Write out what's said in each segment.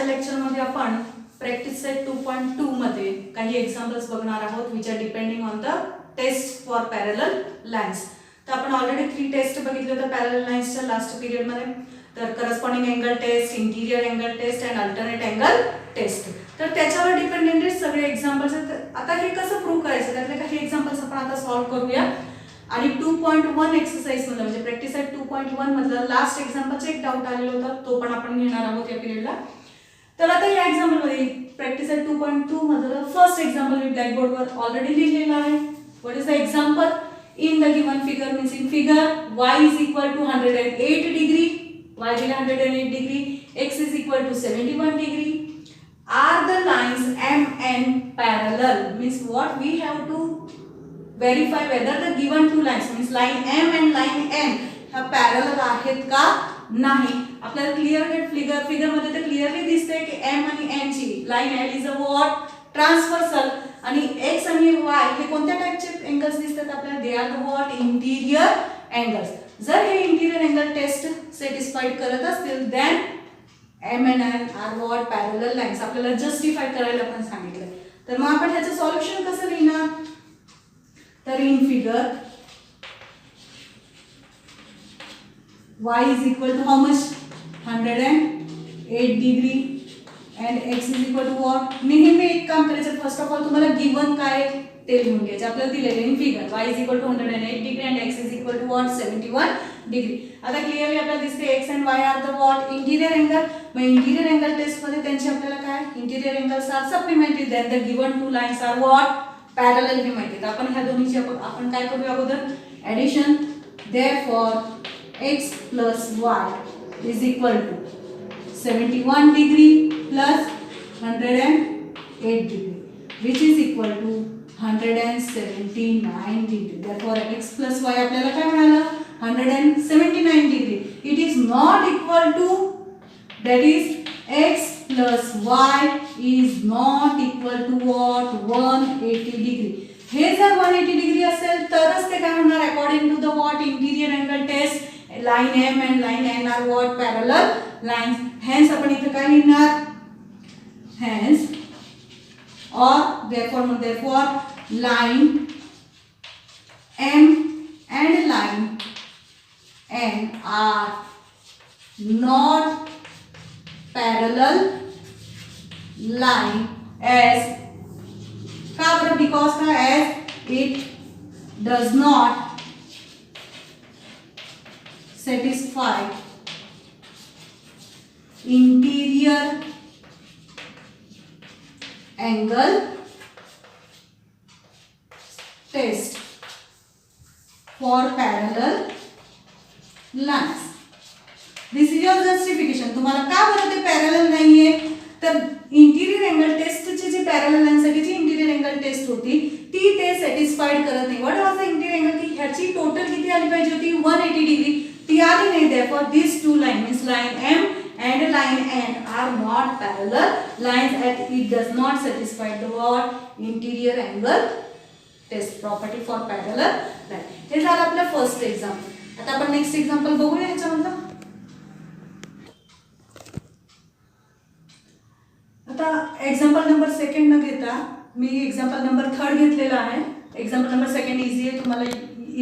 लेक्चरमध्ये आपण practice set 2.2 मध्ये काही एक्झाम्पल्स बघणार आहोत which are depending on the test for parallel lines. तर आपण ऑलरेडी 3 टेस्ट बघितले होते पॅरलल लाईन्सच्या लास्ट पिरियड मध्ये. तर corresponding angle test, interior angle test and alternate angle test. तर त्याच्यावर डिपेंडेंट सगळे एक्झाम्पल्स आहेत. आता हे कसं प्रूव्ह करायचं त्यातले काही एक्झाम्पल्स आपण आता सॉल्व्ह करूया. आणि 2.1 एक्सरसाइज मधलं म्हणजे प्रॅक्टिस सेट 2.1 मधलं लास्ट एक्झाम्पलचा एक डाऊट आलेला होता तो पण आपण घेणार आहोत या पिरियडला. तर आता या एक्झाम्पल मध्ये प्रॅक्टिस सेट 2.2 मधलं first example me black board were already लिहिलेलं आहे. What is the example? In the given figure means in figure y is equal to 108 degree, y दिला 108 degree, x is equal to 71 degree. Are the lines M and parallel? Means what we have to verify whether the given two lines means line M and line N ह्या parallel आहेत का नाही. आपल्याला clear cut figure मध्ये तर clearly दिसते की M आणि N ची line L is a what transversal आणि X आणि Y हे कोणत्या टाइपचे एंगल्स दिसतात आपल्याला? They are the what interior angles. जर हे इंटिरियर एंगल टेस्ट सॅटिस्फाईड करत असतील then M and N are what parallel lines. आपल्याला जस्टिफाय करायला पण सांगितलं. तर मग आपण ह्याचं सॉल्युशन कसं लिहिणार? तर in figure y is equal to how much? 108 degree and x is equal to what? नेहमी एक काम करायचं. फर्स्ट ऑफ ऑल तुम्हाला गिवन काय ते लिहून घ्यायचे. आपल्याला दिलेले in figure y is equal to 108 degree and x is equal to what? 71 degree. आता क्लिअरली आपल्याला दिसते x and y are the what interior angle. मग इंटिरियर एंगल टेस्ट मध्ये त्यांची आपल्याला काय interior angles are supplementary then the given two lines are what parallel हे माहिती. आपण ह्या दोन्हीची आपण काय करूया अगोदर addition. Therefore x plus y is equal to 71 degree plus 108 degree which is equal to 179 degree. Therefore x plus y आपल्याला काय मिळालं? 179 degree. It is not equal to, that is x plus y is not equal to what? 180 degree. हे जर 180 degree असेल तरच ते काय होणार according to the what interior angle test line M and line N are what parallel lines. Hence आपण इथे काय लिहिणार? Hence or therefore line M and line N are not parallel line as का बरं? because का as it does not satisfy interior angle test for parallel lines. This is your justification. तुम्हाला का बरं ते पॅरलल नाहीये? तर इंटिरियर एंगल टेस्टची जी parallel line साठीची इंटिरियर एंगल टेस्ट होती ती ते सॅटिस्फाईड करत नाही. व्हॉट वाज द इंटिरियर एंगल? की ह्याची टोटल किती आली पाहिजे होती? 180 डिग्री. ती आली नाही. therefore these two lines means line M and line N are not parallel lines and it does not satisfy the what interior angle test property for parallel line. हे झालं आपलं फर्स्ट एक्झाम्पल. आता आपण next example बघूया ह्याच्यामधलं. आता example number second न घेता मी example number third घेतलेला आहे. एक्झाम्पल नंबर सेकंड इझी आहे, तुम्हाला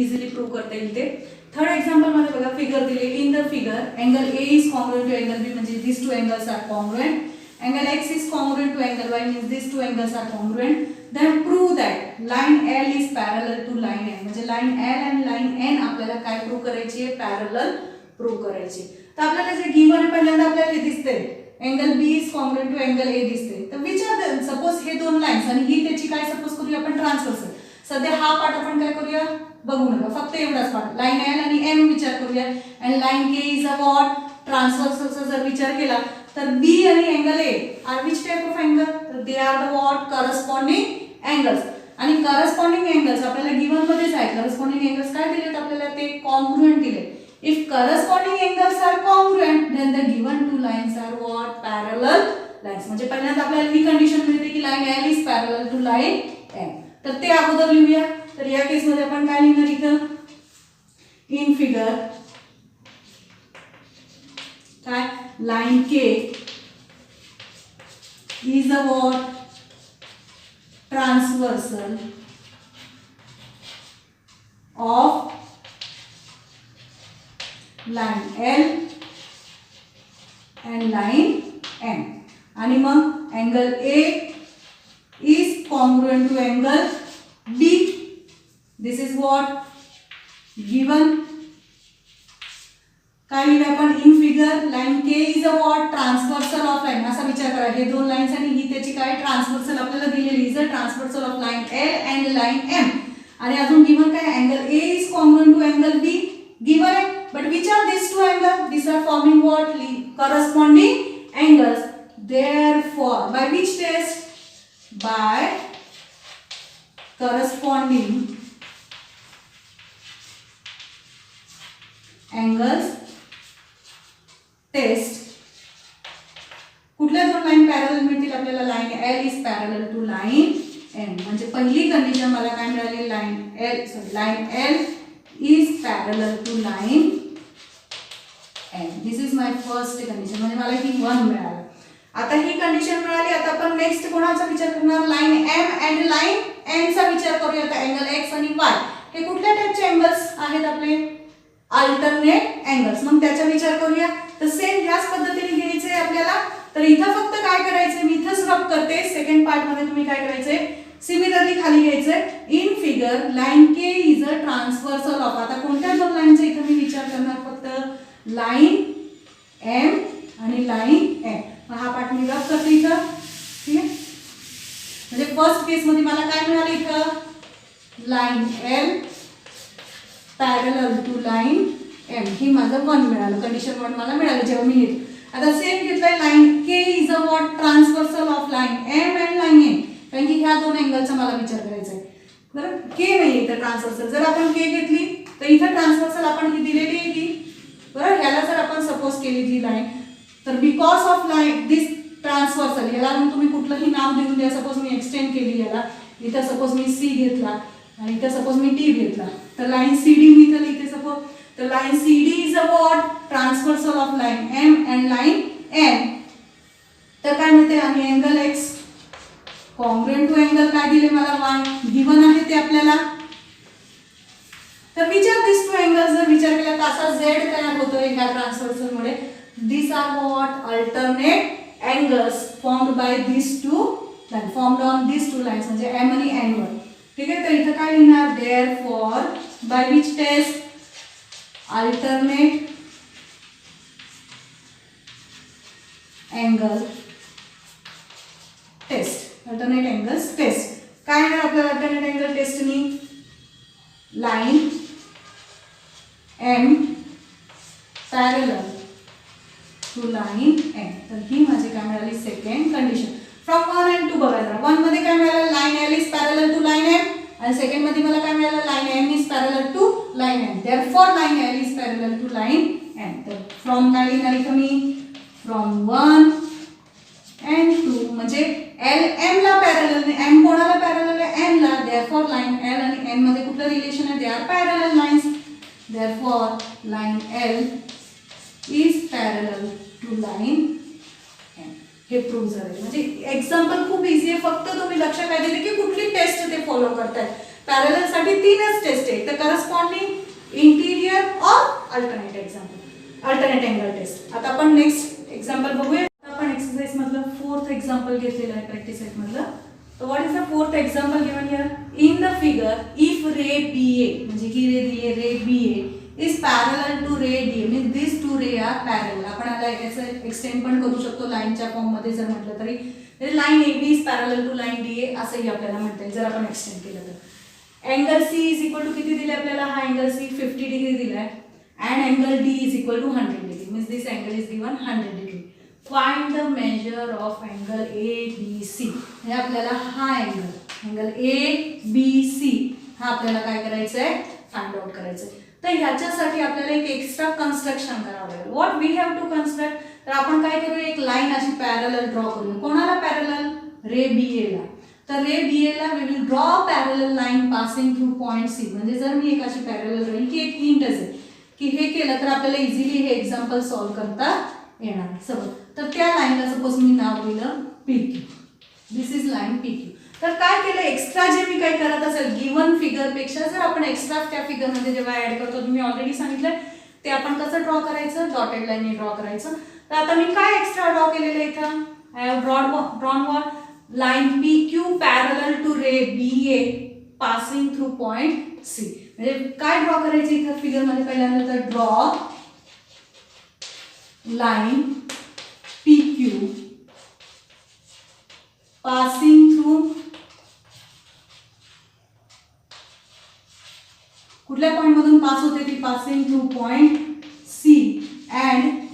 इझिली प्रूव्ह करता येईल ते. थर्ड एक्झाम्पल मध्ये बघा फिगर दिले. In the figure angle A is congruent to angle B म्हणजे this two angles are congruent. Angle X is congruent to angle Y means this two angles are congruent. Then prove that line L is parallel to line N. म्हणजे line L आणि line N आपल्याला काय prove करायची आहे? Parallel prove करायची. तर आपल्याला जे गिवन आहे पहिल्यांदा आपल्याला हे दिसते angle B is congruent to angle A दिसते. तर विच आर द सपोज हे दोन लाईन्स आणि ही त्याची काय सपोज करूया आपण ट्रान्सव्हर्सल. सध्या हा पार्ट आपण काय करूया बघू नका, फक्त एवढाच पार्ट लाइन एल आणि एम विचार करूया. And line K is a what ट्रान्सव्हर्सलचा जर विचार केला तर बी आणि angle A are which type of angle? तर they are the what corresponding angles. आणि करस्पॉन्डिंग अँगल्स आपल्याला गिवन मध्येच आहे. करस्पॉन्डिंग अँगल्स काय दिलेत आपल्याला? ते कॉन्ग्रुएंट दिले. If corresponding angles are congruent then the given two lines are what parallel lines. म्हणजे पहिल्यांदा आपल्याला ही कंडिशन मिळते की line L is parallel to line M. तर ते अगोदर लिहूया. तर या केस मध्ये आपण काय लिहिणार इथं? इन फिगर काय line K is a what? Transversal of line L and line M. आणि मग angle A is congruent to angle B. This is what given. काय लिहिलं आपण in figure? Line K is a what? Transversal of line. असा विचार करा, हे दोन लाईन्स आणि ही त्याची काय ट्रान्सव्हर्सल आपल्याला दिलेली is a transversal of line L and line M. आणि अजून गिवन काय? Angle A is congruent to angle B given आहे. But which are this two angle? This are forming what? Corresponding angles. Therefore, by which test? By corresponding angles test. कुठल्या दोन line parallel मिळतील आपल्याला? Line L is parallel to line M. म्हणजे पहिली condition मला काय मिळाली? Line L is parallel to line M. This is my first condition. म्हणजे मला ही 1 मिळाली. आता ही कंडिशन मिळाली. आता आपण नेक्स्ट कोणाचा विचार करणार? Line M and line N चा विचार करूया. आता अँगल X आणि Y हे कुठल्या टाइपचे अँगल्स आहेत आपले? Alternate angles. मग त्याचा विचार करूया. तर सेम ह्याच पद्धतीने घ्यायचे आपल्याला. तर इथं फक्त काय करायचं? मी इथंच रब करते. सेकंड पार्ट मध्ये तुम्ही काय करायचंय? सिमिलरली खाली घ्यायचंय. In figure line K is a transversal of. आता कोणत्या दोन लाईनचा इथं मी विचार करणार? फक्त लाईन M आणि लाईन N. हा पार्ट मी रब करते इथं. ठीक आहे. म्हणजे फर्स्ट केस मध्ये मला काय मिळालं इथं? Line L parallel to line M. ही माझं 1 मिळालं. कंडिशन 1 मला मिळालं जेव्हा मी घेतली. आता सेम घेतलंय line K is a what? Transversal of line M and line N. कारण की ह्या दोन अँगलचा मला विचार करायचा आहे. बरं, K नाही इथं ट्रान्सव्हर्सल. जर आपण K घेतली तर इथं ट्रान्सव्हर्सल आपण ही दिलेली आहे की बरं. ह्याला जर आपण सपोज केली ती लाईन, तर because of line this transversal, याला तुम्ही कुठलंही नाव देऊन द्या. सपोज मी एक्सटेंड केली याला. इथं सपोज मी C घेतला आणि इथं सपोज मी D घेतला. तर लाईन CD मी इथं लिहिते सपोज. तर line CD is a what? Transversal of line M and line N. तर काय मिळते? आणि angle X congruent to angle काय दिले मला? Y गिवन आहे ते आपल्याला. तर विचार दिस टू अँगल्स जर विचार केला तर असा Z तयार होतोय ह्या ट्रान्सव्हर्सल मुळे. These are what? Alternate angles formed by these two lines, formed on these two lines, म्हणजे M आणि N वर. ठीक आहे. तर इथं काय लिहिणार? Therefore, by which test? Alternate angle test. Alternate angles test. काय आहे आपल्याला alternate angle test नी? Line M parallel to line N. तर ही माझी काय मिळाली? Second condition. फ्रॉम 1 and 2 बघायला. 1 मध्ये काय मिळालं? Line L is parallel to line M. आणि सेकंड मध्ये मला काय मिळालं? Line M is parallel to line N. Therefore line L is parallel to line N. तर फ्रॉम काय लिहिणार इथं मी? फ्रॉम 1 and 2 म्हणजे L M ला पॅरलल आहे. M कोणाला पॅरलल आहे? N ला. देअरफॉर लाईन L आणि N मध्ये कुठलं रिलेशन आहे? They are parallel lines. Therefore line L is parallel to line M. हे प्रूव्ह झाले. म्हणजे एक्झाम्पल खूप इझी आहे. फक्त तुम्ही लक्ष काय दिले की कुठली टेस्ट ते फॉलो करतायत. पॅरलल साठी 3च टेस्ट आहे. तर करस्पॉन्डिंग, इंटिरियर और alternate example, alternate angle test. आता आपण नेक्स्ट एक्झाम्पल बघूया. आपण एक्सरसाइज मधलं 4th एक्झाम्पल घेतलेलं आहे प्रॅक्टिस मधलं. तर what is the 4th example given here? In the figure if ray BA, म्हणजे ही रे दिली रे BA is parallel to ray DA, means these two ray are parallel. आपण आता याचं एक्सटेंड पण करू शकतो लाईनच्या फॉर्म मध्ये जर म्हटलं तरी. Line AB is parallel to line DA असंही आपल्याला म्हणता येईल जर आपण एक्सटेंड केलं तर. Angle C is equal to किती दिले आपल्याला? हा अँगल C 50 डिग्री दिलाय. And angle D is equal to 100 degree, means this angle is given 100 degree. Find the measure of angle ABC. हे आपल्याला हा अँगल ABC हा आपल्याला काय करायचं आहे? फाइंड आउट करायचं आहे. तर ह्याच्यासाठी आपल्याला एक एक्स्ट्रा कन्स्ट्रक्शन करावं लागेल. What we have to construct? तर आपण काय करूया? एक लाईन अशी पॅरलल ड्रॉ करूया. कोणाला पॅरलल? रे BA ला. तर रे BA ला we will draw parallel line passing through point C. म्हणजे जर मी एक अशी पॅरलल ड्रॉइंग की एक हिंटच आहे की हे केलं तर आपल्याला इझिली हे एक्झाम्पल सॉल्व्ह करता येणार. तर त्या लाईनला सपोज मी नाव दिलं PQ. This is line PQ. तर काय केलं एक्स्ट्रा जे मी काही करत असेल गिवन फिगरपेक्षा जर आपण एक्स्ट्रा त्या फिगरमध्ये जेव्हा ऍड करतो मी ऑलरेडी सांगितलं ते आपण कसं ड्रॉ करायचं डॉटेड लाईनने ड्रॉ करायचं. तर आता मी काय एक्स्ट्रा ड्रॉ केलेलं इथं I have drawn one line PQ parallel to ray BA passing through point C. म्हणजे काय ड्रॉ करायचं इथं फिगरमध्ये पहिल्यांदा तर draw line PQ passing through कुठल्या पॉइंट मधून पास होते ती passing through point C and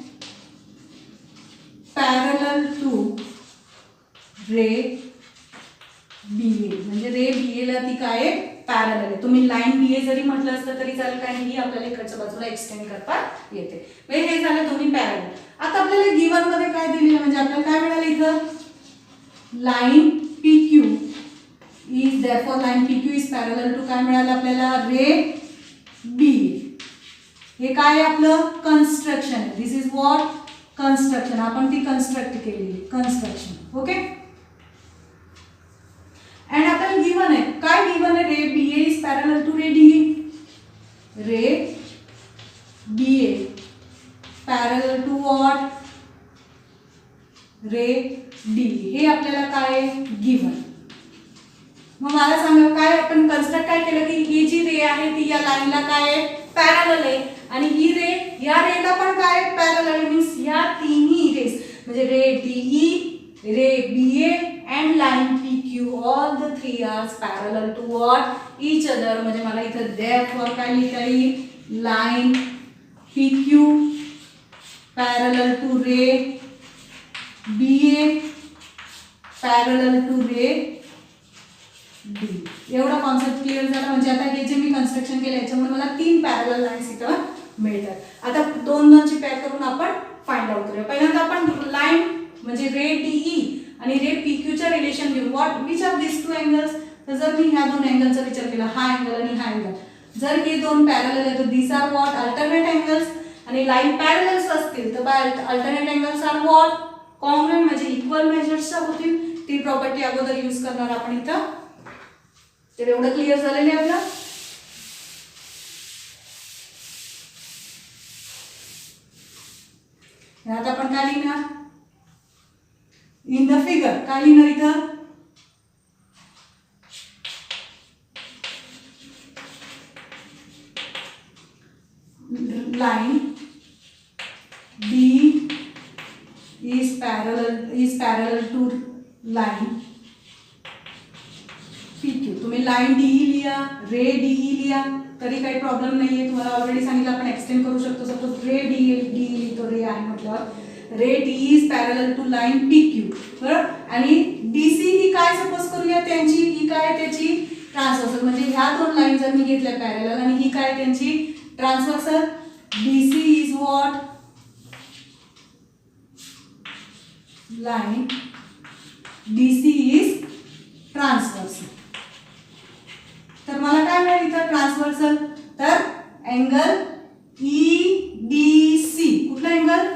parallel to ray BA. म्हणजे रे BA ला ती काय आहे पॅरलल आहे. तुम्ही लाईन BA जरी म्हटलं असतं तरी चालेल कारण ही आपल्याला इकडच्या बाजूला एक्सटेंड करता येते. म्हणजे हे झालं दोन्ही पॅरलल. आता आपल्याला गिवन मध्ये काय दिलेलं म्हणजे आपल्याला काय मिळालं इथं line PQ is therefore line PQ is parallel to काय मिळालं आपल्याला रे BA. हे काय आपलं कन्स्ट्रक्शन आहे. This is what construction. आपण ती कन्स्ट्रक्ट केलेली कन्स्ट्रक्शन. ओके अँड आपल्याला गिवन आहे काय गिवन आहे ray BA is parallel to ray DA. Ray BA parallel to what ray DA. हे आपल्याला काय गिवन. मग मला सांगा काय आपण कन्स्ट्रक्ट काय केलं की ही जी रे आहे ती या लाईनला काय पॅरलल आहे आणि ही रे या रेला पण काय पॅरलल मीन्स या तिन्ही रेस म्हणजे रे DE ray BA and line PQ all the three are parallel to what each other. म्हणजे मला इथं therefore काय लिहिता येईल line PQ parallel to ray BA parallel to ray D. एवढा कॉन्सेप्ट क्लिअर झाला. म्हणजे आता हे जे मी कन्स्ट्रक्शन केलं याच्यामुळे मला 3 पॅरलल लाईन्स इथं मिळतात. आता 2-2ची पॅर करून आपण फाइंड आउट करूया. पहिल्यांदा आपण लाईन म्हणजे रे DE आणि रे PQ चा रिलेशन घेऊ. What which of this two angles. तर जर मी ह्या दोन अँगलचा विचार केला हा अँगल आणि हा अँगल जर हे दोन पॅरलल आहेत तर these are what alternate angles आणि लाईन पॅरलल्स असतील तर by alternate angles are what congruent म्हणजे इक्वल मेजर्सच्या होतील. ती प्रॉपर्टी अगोदर यूज करणार आपण इथं. तर एवढं क्लिअर झालेलं आहे आपलं. आता आपण काय लिहिणार इन द फिगर काय लिहिणार इथं line D is parallel to line PQ. तुम्ही लाईन DE लिहा रे DE लिहा तरी काही प्रॉब्लेम नाहीये. तुम्हाला ऑलरेडी सांगितलं आपण एक्सटेंड करू शकतो. सपोज रे DE लिहितो रे आहे म्हटल्यावर ray DE is parallel to line PQ बरोबर. आणि DC ही काय सपोज करूया त्यांची ही काय त्याची ट्रान्सव्हर्सल म्हणजे ह्या दोन लाईन जर मी घेतल्या पॅरलल आणि ही काय त्यांची transversal DC is what line DC is transversal. तर मला काय मिळेल इथं ट्रान्सव्हर्सल तर अँगल EDC कुठला angle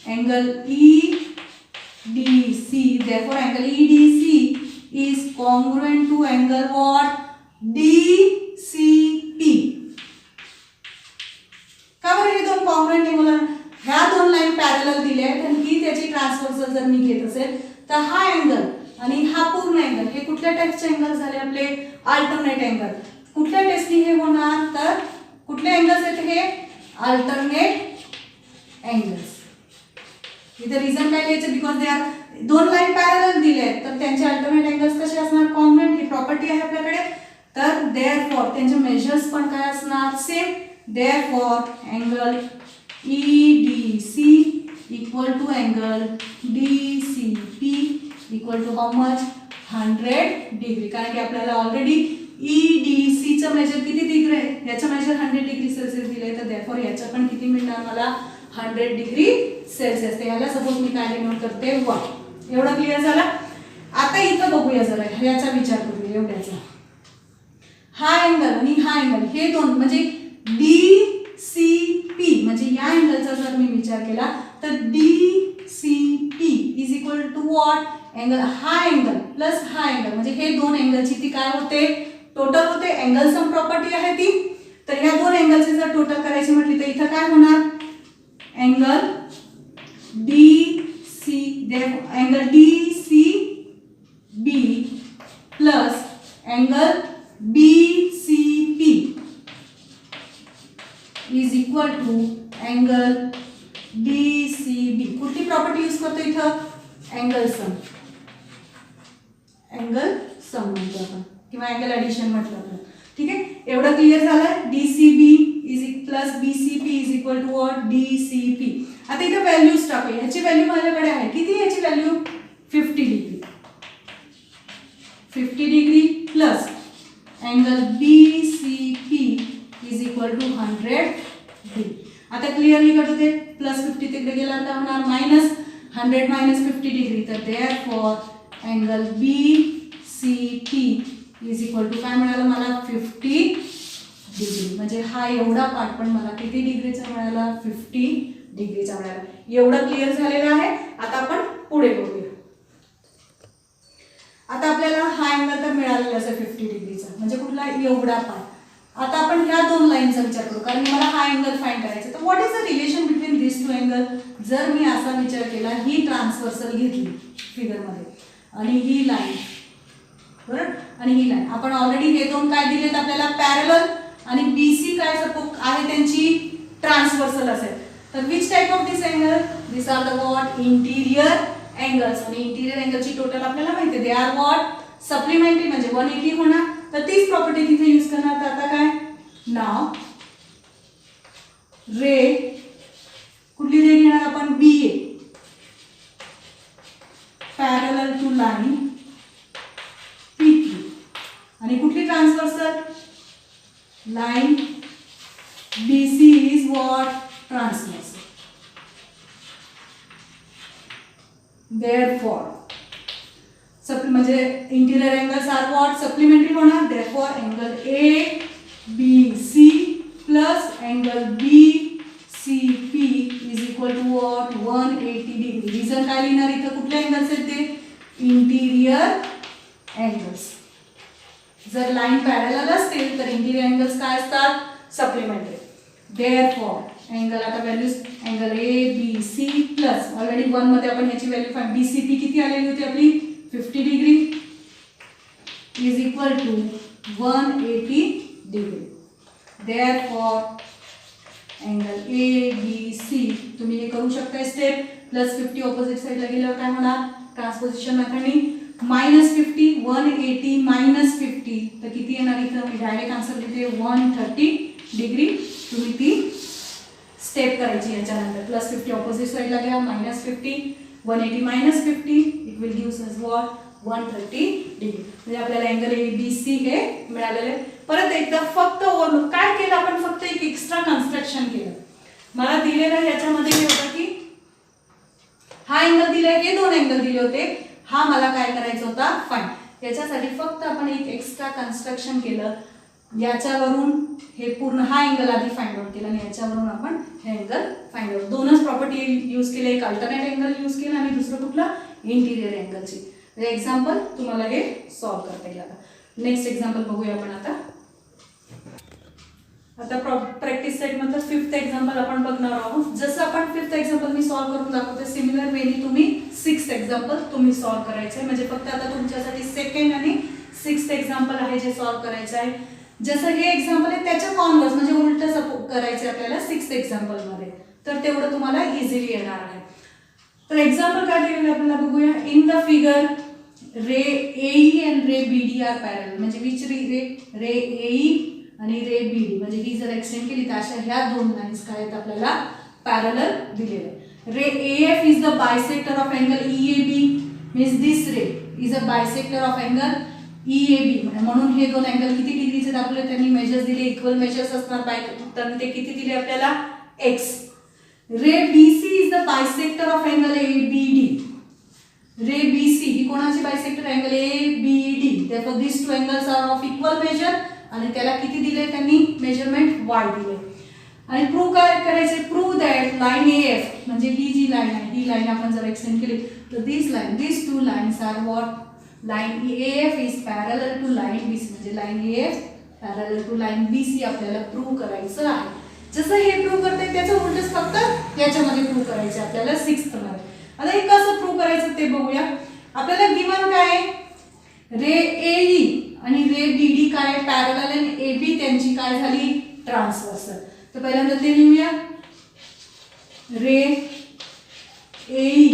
angle EDC. therefore angle EDC is congruent to angle what DCP. का बरं हे दोन कॉन्ग्रुएंट आहे. मला ह्या दोन लाईन पॅरलल दिल्या आहेत आणि ही त्याची ट्रान्सव्हर्सल जर मी घेत असेल तर हा अँगल आणि हा पूर्ण अँगल हे कुठल्या टाइपचे अँगल झाले आपले अल्टरनेट अँगल. कुठल्या टेस्टनी हे होणार तर कुठले अँगल्स आहेत हे अल्टरनेट अँगल्स. इथे रिझन काय लिहायचं बिकॉज दे आर दोन लाईन पॅरलल दिले आहेत तर त्यांचे अल्टरनेट अँगल्स कसे असणार कॉन्ग्रुएंट. ही प्रॉपर्टी आहे आपल्याकडे. तर देअरफॉर त्यांचे मेजर्स पण काय असणार same. Therefore angle EDC equal to angle DCP equal to how much 100 degree. कारण की आपल्याला ऑलरेडी EDC चं मेजर किती डिग्री आहे याचं मेजर 100 डिग्री सेल्सिअस दिले तर देअरफॉर याचं पण किती मिळणार मला 100 डिग्री सेल्सिअस. तर याला सपोज मी काय डिनोट करते 1. एवढं क्लिअर झालं. आता इथं बघूया जरा याचा विचार करूया. एवढ्याचा हा अँगल आणि हा अँगल हे दोन म्हणजे DCP म्हणजे या अँगलचा जर मी विचार केला तर DC BCP is equal to what, angle हा अँगल प्लस हा अँगल म्हणजे हे दोन अँगलची ती काय होते, टोटल होते. अँगल सम प्रॉपर्टी आहे ती. तर ह्या दोन अँगलची जर टोटल करायची म्हटली तर इथं काय होणार, angle DC angle DCB plus angle BCP is equal to angle DCB. कुठली प्रॉपर्टी यूज करतो इथं, अँगल सम. अँगल सम म्हणतो आपण किंवा अँगल ॲडिशन म्हटलं आपण. ठीक आहे, एवढं क्लिअर झालं. DCB is plus BCP is equal to what, DCP. आता इथं व्हॅल्यूज टाकूया. ह्याची व्हॅल्यू माझ्याकडे आहे किती, याची value 50 degree. 50 degree plus angle BCP is equal to 100 degree. आता क्लिअरली कट होते, प्लस 50 तिकडे गेला तर होणार मायनस 100 मायनस 50 डिग्री. तर therefore angle BCP is equal to काय मिळालं मला, 50 डिग्री. म्हणजे हा एवढा पार्ट पण मला किती डिग्रीचा मिळाला, 50 डिग्रीचा मिळाला. एवढं क्लिअर झालेलं आहे. आता आपण पुढे बघूया. आता आपल्याला हा अँगल तर मिळालेला आहे 50 डिग्रीचा, म्हणजे कुठला, एवढा पार्ट. आता आपण ह्या दोन लाईनचा विचार करू, कारण मला हा अँगल फाइंड करायचा. तर what is the relation between this two angle. जर मी असा विचार केला, ही ट्रान्सव्हर्सल घेतली फिगरमध्ये आणि ही लाईन, बरोबर, आणि ही लाईन, आपण ऑलरेडी हे दोन काय दिलेत आपल्याला, पॅरलल, आणि BC काय सपोज आहे त्यांची ट्रान्सव्हर्सल असेल. तर which type of this angle, this are the what, interior angles. आणि इंटिरियर अँगलची टोटल आपल्याला माहिती आहे, दे आर व्हॉट, सप्लिमेंटरी, म्हणजे 180 होणार. तर तीच प्रॉपर्टी तिथे यूज करणार. तर आता काय, नाव रे, कुठली रे घेणार आपण, BA, parallel to line PQ, आणि कुठली transversal, line BC is what, transversal. Therefore म्हणजे interior angles are what, supplementary होणार. Therefore angle ABC plus angle BCP is equal to what, 180 degree. Reason काय लिहिणार इथं, कुठले अँगल्स आहेत ते, इंटिरियर अँगल्स. जर लाईन पॅरलल असतील तर इंटिरियर अँगल्स काय असतात, सप्लिमेंटरी. देअरफॉर अँगल, आता values, angle ABC plus already 1 मध्ये आपण ह्याची व्हॅल्यू फाइंड, BCP किती आलेली होती आपली, 50 degree is equal to 180 degree. Therefore angle ABC, तुम्ही हे करू शकता स्टेप, प्लस 50 ऑपोजिट साइडला गेल्यावर काय होणार, ट्रान्सपोजिशन मेथडनी -50, 180 मायनस 50, तर किती येणार इथं, मी डायरेक्ट आन्सर लिहिते 130 डिग्री. तुम्ही ती स्टेप करायची याच्यानंतर. प्लस 50 ऑपोजिट साइडला घ्या, -50, 180 minus 50, it will gives us what, 130 degree. म्हणजे आपल्याला अँगल ABC हे मिळालेले. परत एकदा फक्त ओव्हरलुक काय केलं आपण, फक्त एक एक्स्ट्रा कन्स्ट्रक्शन केलं. मला दिलेलं याच्यामध्ये हे होतं की हा अँगल दिलाय, हे दोन अँगल दिले होते, हा मला काय करायचा होता, फाइंड. याच्यासाठी फक्त आपण एक एक्स्ट्रा कन्स्ट्रक्शन केलं. याच्यावरून हे पूर्ण हा अँगल आधी फाइंड आउट केला आणि याच्यावरून आपण हे अँगल फाइंड आउट, दोनच प्रॉपर्टी यूज केले, एक अल्टरनेट अँगल यूज केला आणि दुसरं कुठलं, इंटिरियर अँगलची. एक्झाम्पल तुम्हाला हे सॉल्व करता येईल. आता नेक्स्ट एक्झाम्पल बघूया आपण. आता प्रॅक्टिस सेट मधलं 5th एक्झाम्पल आपण बघणार आहोत. जसं आपण 5th एक्झाम्पल मी सॉल्व करून दाखवते, सिमिलर वेनी तुम्ही 6th एक्झाम्पल तुम्ही सॉल्व करायचं. म्हणजे फक्त आता तुमच्यासाठी 2nd आणि 6th एक्झाम्पल आहे जे सॉल्व करायचं आहे. जसं हे एक्झाम्पल आहे त्याच्या कॉन्व्हर्स म्हणजे उलट करायचं आपल्याला 6th एक्झाम्पल मध्ये, तर तेवढं तुम्हाला इझिली येणार आहे. तर एक्झाम्पल काय दिलेलं आपल्याला बघूया. In the figure ray AE and ray BD are parallel. म्हणजे विच रे AE आणि रे BD, म्हणजे ही जर एक्सटेंड केली तर अशा ह्या दोन लाईन्स काय आहेत आपल्याला पॅरलल दिलेले. रे AF is the bisector of angle EAB, means this ray is a bisector of angle EAB. म्हणून हे दोन अँगल किती डिग्रीचे दाखवले त्यांनी, मेजर्स दिले, इक्वल मेजर्स असणार बाय, तर ते किती दिले आपल्याला, x. Ray BC is the bisector of angle ABD. Ray BC ही कोणाची bisector, angle ABD. therefore these two angles are of equal measure आणि त्याला किती दिले त्यांनी मेजरमेंट y दिले. आणि प्रूव्ह काय करायचे, प्रूव्ह दॅट लाईन AF म्हणजे ही जी लाईन आहे ही लाईन आपण जर एक्सटेंड केली तर these two lines are what, line AF is parallel to line BC म्हणजे line AF parallel to line BC आपल्याला प्रूव्ह करायचं आहे. जसं हे प्रूव्ह करते त्याचं उलटच फक्त याच्यामध्ये प्रूव्ह करायचे आपल्याला 6th मध्ये. आता हे कसं प्रूव्ह करायचं ते बघूया. आपल्याला गिवन काय आहे, रे AE आणि रे BD काय पॅरलल आणि AB त्यांची काय झाली ट्रान्सव्हर्सल. तर पहिल्यांदा ते लिहूया, रे AE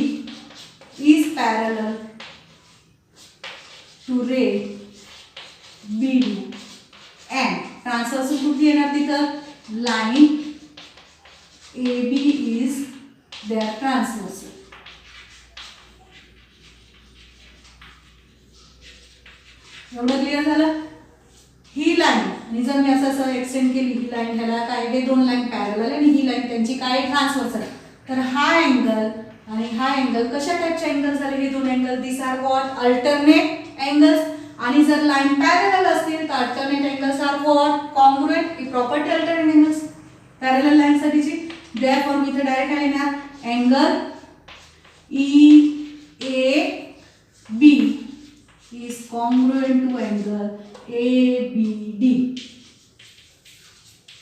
is parallel to ray BD and transversal कुठली येणार तिथं, line AB is their transversal. एवढं क्लिअर झालं. ही लाईन आणि जर मी असं एक्सटेंड केली ही लाईन, ह्याला काय हे दोन लाईन पॅरलल आणि ही लाईन त्यांची काय ट्रान्सव्हर्सल. तर हा अँगल आणि हा अँगल कशा टाइपचे अँगल झाले हे दोन angle, this are what alternate angles. आणि जर लाईन पॅरलल असतील तर alternate angles are what congruent. ही property alternate angles parallel line साठीची. देअरफॉर मी इथे डायरेक्ट काय लिहिणार, angle EAB is congruent to angle ABD.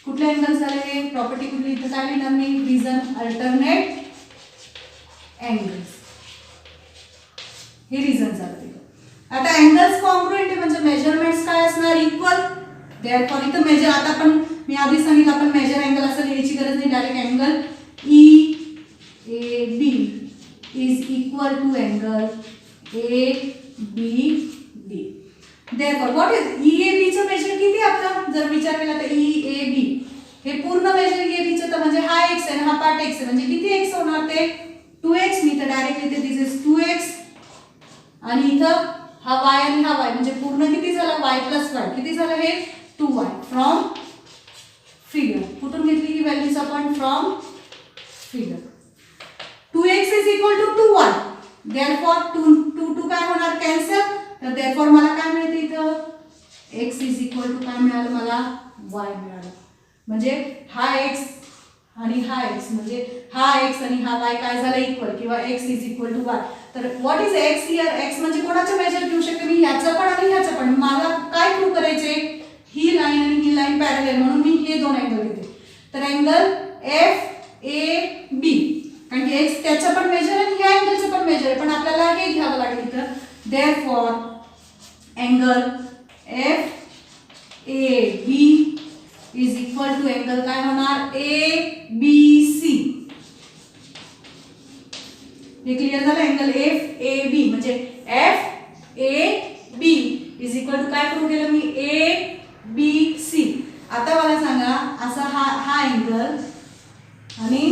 कुठले अँगल झाले हे, प्रॉपर्टी कुठली इथं काय लिहिणार मी, रिझन अल्टरनेट अँगल्स, हे रिझन झालं तिथं. आता अँगल्स कॉन्ग्रुएंट आहे म्हणजे मेजरमेंट्स काय असणार, इक्वल. देअरफॉर इथं मेजर, आता आपण मी आधी सांगितलं आपण मेजर अँगल असं लिहायची गरज नाही, direct angle EAB is equal to angle ABD. Therefore what is EAB चं मेजर किती आपला जर विचार केला तर EAB हे पूर्ण मेजर EAB चं तर म्हणजे हा x आहे हा पार्ट x आहे म्हणजे किती x होणार ते 2x. मी तर डायरेक्ट लिहिते दिस इज 2x आणि इथं हा y आणि हा y म्हणजे पूर्ण किती झाला y + y किती झालं हे 2y. फ्रॉम फिगर कुठून घेतली ही व्हॅल्यूज आपण, from figure. 2x is equal to 2y. Therefore 2 काय होणार कॅन्सल. तर therefore मला काय मिळते इथं x is equal to काय मिळालं मला y मिळालं. म्हणजे हा x आणि हा x म्हणजे हा x आणि हा y काय झालं इक्वल किंवा x is equal to y. तर what is x here, x म्हणजे कोणाचं मेजर घेऊ शकते मी, ह्याचं पण आणि ह्याचं पण. मला काय प्रूव्ह करायचे, ही लाईन आणि ही लाईन पॅरलल म्हणून मी हे दोन अँगल घेते. तर अँगल FAB कारण की x त्याचं पण मेजर आणि ह्या अँगलचं पण मेजर आहे पण आपल्याला हे घ्यावं लागेल इथं. Therefore angle FAB is equal to angle काय होणार ABC. हे क्लिअर झालं. अँगल FAB म्हणजे FAB इज इक्वल टू काय प्रूव्ह केलं मी ABC. आता मला सांगा असा हा अँगल आणि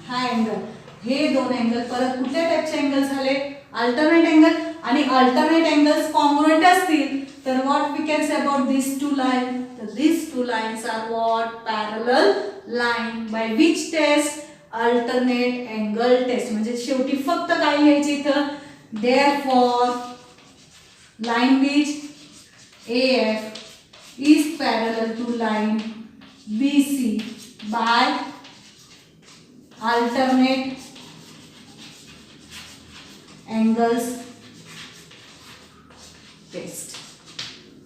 हा अँगल हे दोन अँगल परत कुठल्या टाइपचे अँगल झाले अल्टरनेट अँगल. आणि अल्टरनेट अँगल्स कॉन्ग्रुएंट असतील तर what we can say about this two line, तर this two lines are what parallel line by which test, alternate angle test. म्हणजे शेवटी फक्त काय लिहायचे इथं, therefore line which AF is parallel to line BC by alternate angles test.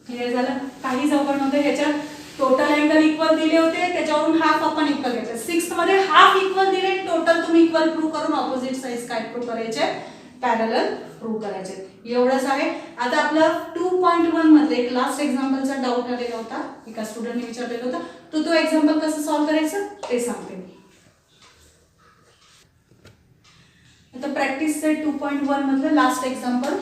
Clear झालं. काही चौकट नव्हते ह्याच्यात, टोटल अँगल इक्वल दिले होते त्याच्यावरून हाफ आपण इक्वल घ्यायचं. 6th मध्ये हाफ इक्वल दिले, टोटल तुम्ही इक्वल प्रूव्ह करून ऑपोजिट साइड काय प्रूव्ह करायचे, पॅरलल प्रूव्ह करायचे. एवढंच आहे. आता आपलं 2.1 मध्ये एक लास्ट एक्झाम्पलचा डाऊट आलेला होता, एका स्टुडंटने विचारलेला होता, तो एक्झाम्पल कसं सॉल्व्ह करायचं ते सांगते मी. आता प्रॅक्टिस सेट 2.1 मधलं लास्ट एक्झाम्पल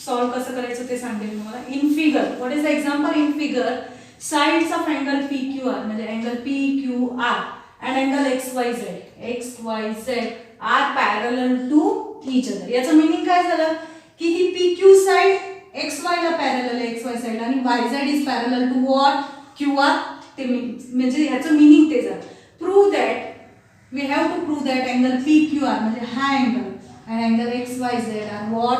सॉल्व्ह कसं करायचं ते सांगते मी तुम्हाला. In figure what is the example, in figure sides of angle PQR म्हणजे angle PQR and angle XYZ are parallel to each other. याचं मीनिंग काय झालं की ही PQ साइड XY ला पॅरलल आहे, XY साइड आणि YZ is parallel to what QR. ते म्हणजे याचं मीनिंग ते झालं. Prove that we have to prove that angle PQR म्हणजे हा अँगल आणि angle XYZ are what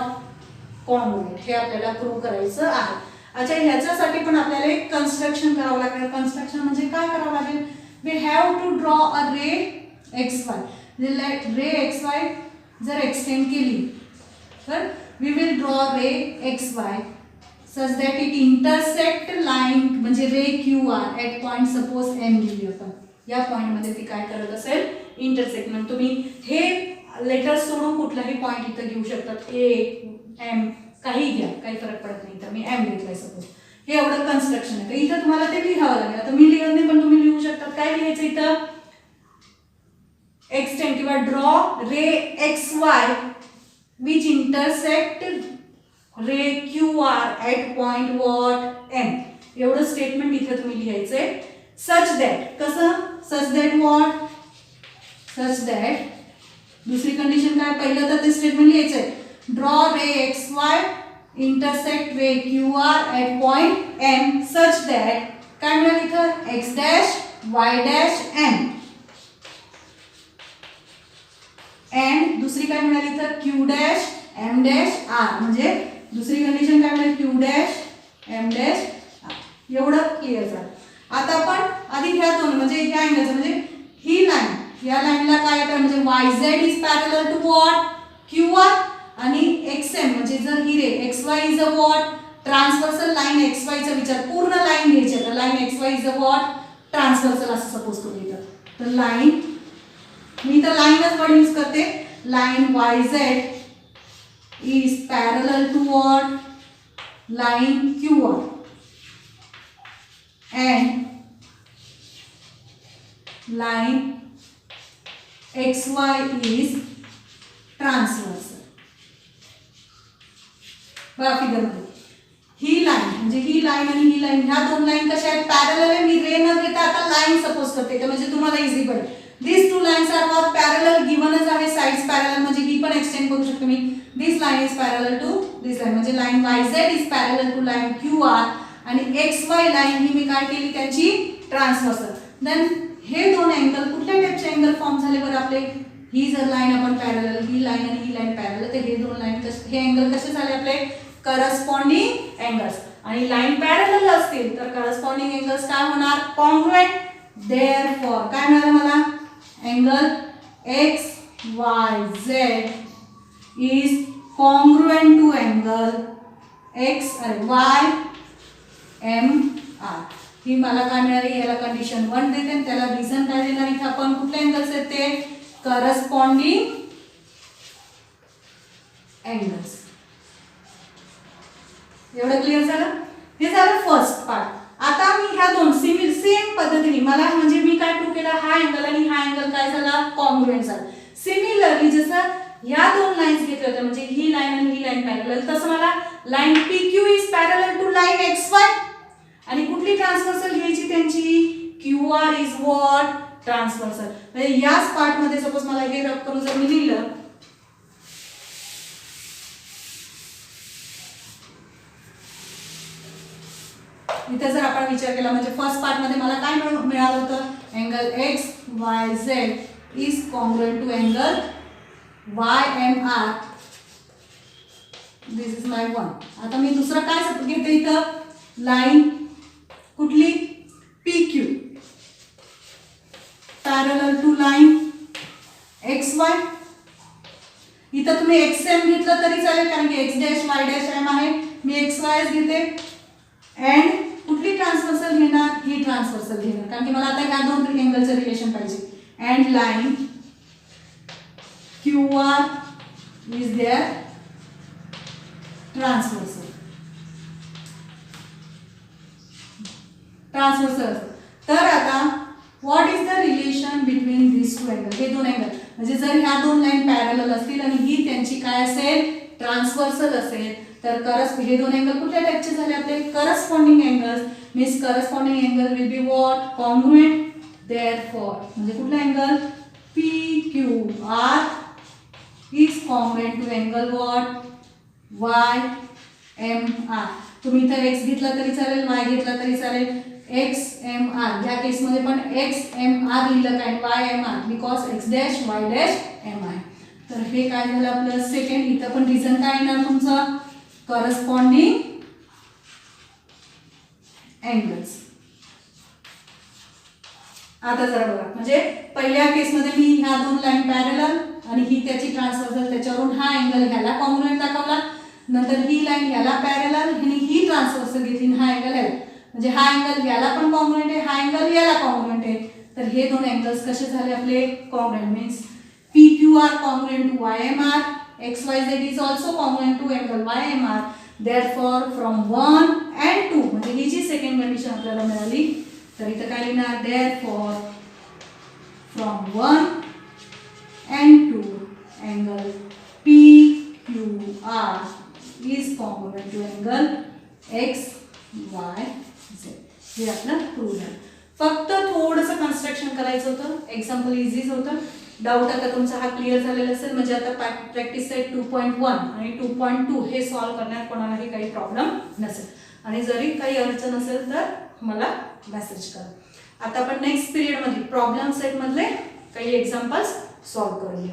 congruent. हे आपल्याला प्रूव्ह करायचं आहे. अच्छा ह्याच्यासाठी पण आपल्याला एक कन्स्ट्रक्शन करावं लागेल. कन्स्ट्रक्शन म्हणजे काय करावं लागेल, we have to draw a ray X Y. Ray X Y जर एक्सटेंड केली तर we will draw ray X Y such that it intersect line म्हणजे ray Q R at point suppose M लिहूया आपण. या पॉईंटमध्ये ती काय करत असेल इंटरसेक्ट. म्हणजे तुम्ही हे लेटर्स सोडून कुठलाही पॉईंट इथं घेऊ शकतात. ए एम काही घ्या, काही फरक पडत नाही. तर मी एम घेतलाय सपोज. हे एवढं कन्स्ट्रक्शन आहे. तर इथं तुम्हाला ते लिहावं लागेल. आता मी लिहत नाही पण तुम्ही लिहू शकता. काय लिहायचं इथं एक्सटेंड किंवा draw ray X Y which intersect ray Q R at point what M. एवढं स्टेटमेंट इथं तुम्ही लिहायचंय. सच दॅट कसं such that what such that दुसरी कंडिशन काय पहिलं तर ते स्टेटमेंट लिहायचंय draw ray X Y intersect ray Q R at point M such that काय मिळेल इथं X dash Y dash M and दुसरी काय मिळाली इथं Q dash M dash R. म्हणजे दुसरी कंडिशन काय मिळेल Q dash M dash R. एवढं क्लिअर झालं. आता आपण आधी ह्या दोन म्हणजे ह्या अँगलचं म्हणजे ही लाईन या लाईनला काय येतं म्हणजे Y Z is parallel to what Q R आणि एक्स एम म्हणजे जर ही ray X Y is a what transversal line X वायचा विचार पूर्ण लाईन घ्यायची. तर line X Y is a what transversal असं सपोज करू इथं. तर लाईन मी इथं लाईनच वर्ड यूज करते. Line Y Z is parallel to what line QR and line XY is transversal. बघा फिगर मध्ये ही लाईन म्हणजे ही लाईन आणि ही लाईन ह्या दोन लाईन कशा आहेत पॅरलल आहे. मी रे न घेता आता लाईन सपोज करते तर म्हणजे तुम्हाला इझी पडेल. These two lines are what parallel givenच आहे sides parallel म्हणजे ही पण एक्सटेंड करू शकते मी. This line is parallel to this line म्हणजे line YZ is parallel to line QR आणि XY लाईन ही मी काय केली त्यांची ट्रान्सव्हर्सल. देन हे दोन अँगल कुठल्या टाइपचे अँगल फॉर्म झाले बरं आपले. ही जर लाईन आपण पॅरलल ही लाईन आणि ही लाईन पॅरलल तर हे दोन लाईन हे अँगल कसे झाले आपले करस्पॉन्डिंग अँगल्स. आणि लाईन पॅरलल असतील तर करस्पॉन्डिंग अँगल्स काय होणार कॉन्ग्रुएंट. देअरफॉर काय मिळालं मला angle x y z is congruent to angle x y m r. ही मला काय मिळाली याला कंडिशन 1 देते आणि त्याला रिझन काय देणार इथे आपण कुठले अँगल्स आहेत ते करस्पॉन्डिंग अँगल्स. एवढं क्लिअर झालं. हे झालं फर्स्ट पार्ट. आता मी ह्या दोन सेम पद्धतीने मला म्हणजे मी काय प्रूव्ह केला हा अँगल आणि हा अँगल काय झाला कॉन्ग्रुएंट झाला. सिमिलरली जसं ह्या दोन लाईन्स घेतल्या होत्या म्हणजे ही लाईन आणि ही लाईन पॅरलल तसं मला line PQ is parallel to line XY आणि कुठली ट्रान्सव्हर्सल घ्यायची त्यांची QR इज व्हॉट ट्रान्सव्हर्सल. म्हणजे याच पार्ट मध्ये सपोज मला हे रब करून जर मी लिहिलं इथे जर आपण विचार केला म्हणजे फर्स्ट पार्ट मध्ये मला काय मिळालं होतं angle X Y Z is congruent to angle YMR. This is my one. आता मी दुसरं काय घेते इथं लाईन कुठली PQ parallel to line XY. इथं तुम्ही XM घेतलं तरी चालेल कारण की X dash Y dash M आहे. मी XY घेते अँड कुठली ट्रान्सव्हर्सल घेणार ही ट्रान्सव्हर्सल घेणार कारण की मला आता ह्या दोन अँगलचं रिलेशन पाहिजे. And line QR is their transversal. तर आता what is the relation between this two angle. हे दोन अँगल म्हणजे जर ह्या दोन लाईन पॅरलल असतील आणि ही त्यांची काय असेल ट्रान्सव्हर्सल असेल तर हे दोन अँगल कुठल्या टाइपचे झाले आपले corresponding angles. Means corresponding angle will be what congruent. Therefore म्हणजे कुठला angle PQR is congruent to angle what YMR. तुम्ही इथं x घेतला तरी चालेल y घेतला तरी चालेल XMR. या केस मध्ये पण XMR लिहिलं काय YMR because x dash y dash m आहे. तर हे काय झालं आपलं सेकंड. इथं पण रिझन काय येणार तुमचं करस्पॉन्डिंग अँगल्स. आता जरा बघा, म्हणजे पहिल्या केसमध्ये मी ह्या दोन लाईन पॅरलल आणि ही त्याची ट्रान्सव्हर्सल, त्याच्यावरून हा अँगल ह्याला कॉन्ग्रुएंट दाखवला, नंतर ही लाईन ह्याला पॅरलल आणि ही ट्रान्सव्हर्सल घेतली, हा अँगल ह्याला, म्हणजे हा अँगल ह्याला पण कॉन्ग्रुएंट आहे, हा अँगल याला कॉन्ग्रुएंट आहे. तर हे दोन अँगल्स कसे झाले आपले congruent, means PQR congruent to YMR, XYZ is also congruent to angle YMR. Therefore from 1 and 2, म्हणजे ही जी सेकंड कंडिशन आपल्याला मिळाली, तर इथं काय लिहिणार, therefore from 1 and 2 angle PQR is congruent to angle XYZ. हे आपलं प्रूव्ह झालं. फक्त थोडंसं कन्स्ट्रक्शन करायचं होतं, एक्झाम्पल इझीच होतं. डाऊट आता तुमचा हा क्लिअर झालेला असेल, म्हणजे आता प्रॅक्टिस सेट 2.1 आणि 2.2 हे सॉल्व्ह करण्यात कोणालाही काही प्रॉब्लेम नसेल, आणि जरी काही अडचण असेल तर मला मेसेज करा. आता आपण नेक्स्ट पिरियडमध्ये प्रॉब्लेम सेटमधले काही एक्झाम्पल्स सॉल्व्ह करूया.